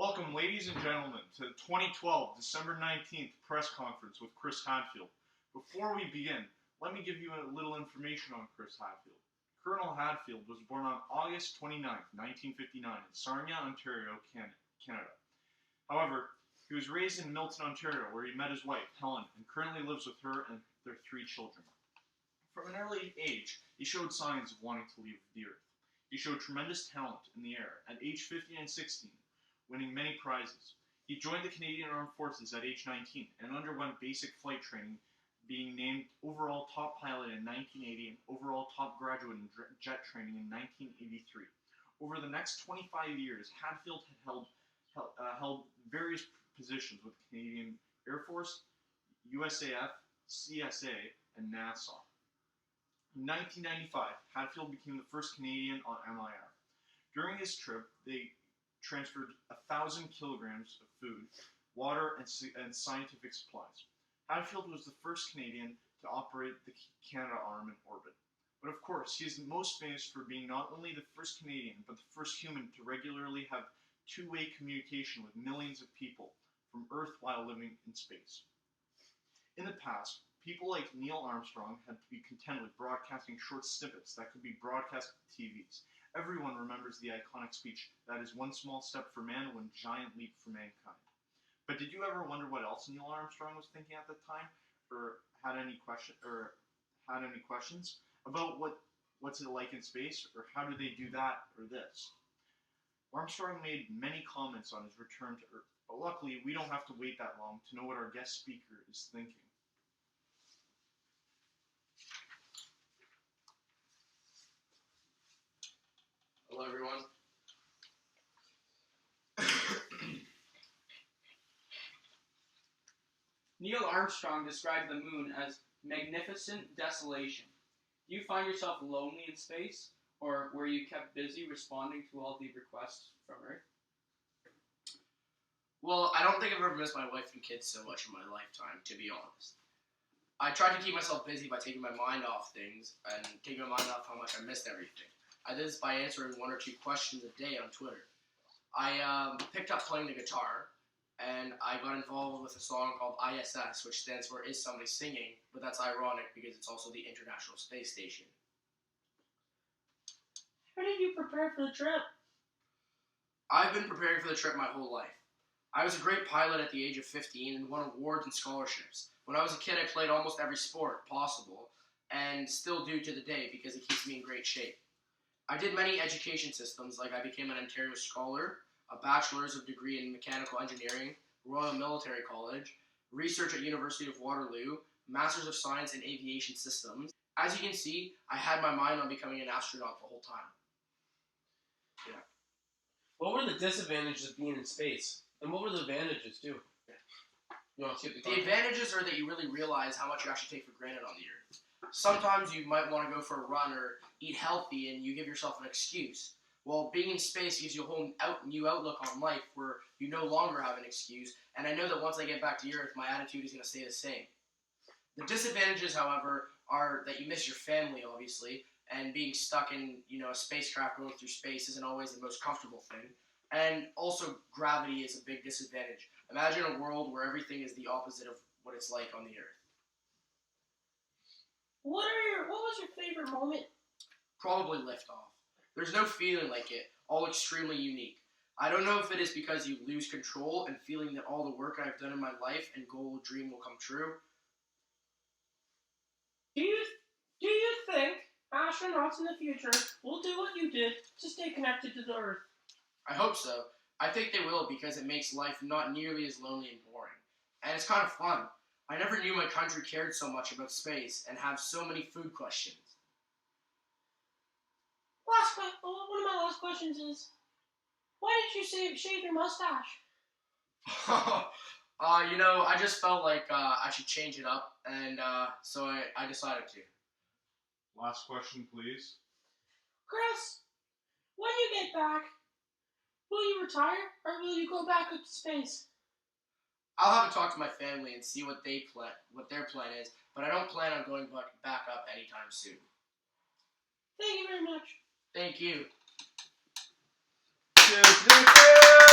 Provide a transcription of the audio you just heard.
Welcome, ladies and gentlemen, to the 2012 December 19th press conference with Chris Hadfield. Before we begin, let me give you a little information on Chris Hadfield. Colonel Hadfield was born on August 29, 1959, in Sarnia, Ontario, Canada. However, he was raised in Milton, Ontario, where he met his wife, Helen, and currently lives with her and their 3 children. From an early age, he showed signs of wanting to leave the earth. He showed tremendous talent in the air at age 15 and 16, winning many prizes. He joined the Canadian Armed Forces at age 19 and underwent basic flight training, being named overall top pilot in 1980 and overall top graduate in jet training in 1983. Over the next 25 years, Hadfield had held various positions with the Canadian Air Force, USAF, CSA, and NASA. In 1995, Hadfield became the first Canadian on MIR. During his trip, they transferred 1,000 kilograms of food, water, and scientific supplies. Hadfield was the first Canadian to operate the Canadarm in orbit. But of course, he is most famous for being not only the first Canadian, but the first human to regularly have two-way communication with millions of people from Earth while living in space. In the past, people like Neil Armstrong had to be content with broadcasting short snippets that could be broadcast to TVs. Everyone remembers the iconic speech, "That is one small step for man, one giant leap for mankind." But did you ever wonder what else Neil Armstrong was thinking at the time, or had any questions about what's it like in space, or how do they do that or this? Armstrong made many comments on his return to Earth, but luckily we don't have to wait that long to know what our guest speaker is thinking. Hello, everyone. Neil Armstrong described the moon as magnificent desolation. Do you find yourself lonely in space, or were you kept busy responding to all the requests from Earth? Well, I don't think I've ever missed my wife and kids so much in my lifetime, to be honest. I tried to keep myself busy by taking my mind off things and taking my mind off how much I missed everything. I did this by answering 1 or 2 questions a day on Twitter. I picked up playing the guitar, and I got involved with a song called ISS, which stands for Is Somebody Singing, but that's ironic because it's also the International Space Station. How did you prepare for the trip? I've been preparing for the trip my whole life. I was a great pilot at the age of 15 and won awards and scholarships. When I was a kid, I played almost every sport possible, and still do to the day because it keeps me in great shape. I did many education systems, like I became an Ontario Scholar, a bachelor's of degree in mechanical engineering, Royal Military College, research at University of Waterloo, Masters of Science in Aviation Systems. As you can see, I had my mind on becoming an astronaut the whole time. Yeah. What were the disadvantages of being in space? And what were the advantages, too? You want to skip The advantages are that you really realize how much you actually take for granted on the Earth. Sometimes you might want to go for a run or eat healthy and you give yourself an excuse. Well, being in space gives you a whole new outlook on life where you no longer have an excuse, and I know that once I get back to Earth, my attitude is going to stay the same. The disadvantages, however, are that you miss your family, obviously, and being stuck in, a spacecraft going through space isn't always the most comfortable thing. And also, gravity is a big disadvantage. Imagine a world where everything is the opposite of what it's like on the Earth. What was your favorite moment? Probably liftoff. There's no feeling like it, all extremely unique. I don't know if it is because you lose control and feeling that all the work I've done in my life and goal dream will come true. Do you think astronauts in the future will do what you did to stay connected to the Earth? I hope so. I think they will because it makes life not nearly as lonely and boring. And it's kind of fun. I never knew my country cared so much about space and have so many food questions. One of my last questions is, why did you shave your mustache? I just felt like I should change it up, and so I decided to. Last question, please. Chris, when you get back, will you retire or will you go back up to space? I'll have to talk to my family and see what their plan is, but I don't plan on going back up anytime soon. Thank you very much. Thank you. Cheers.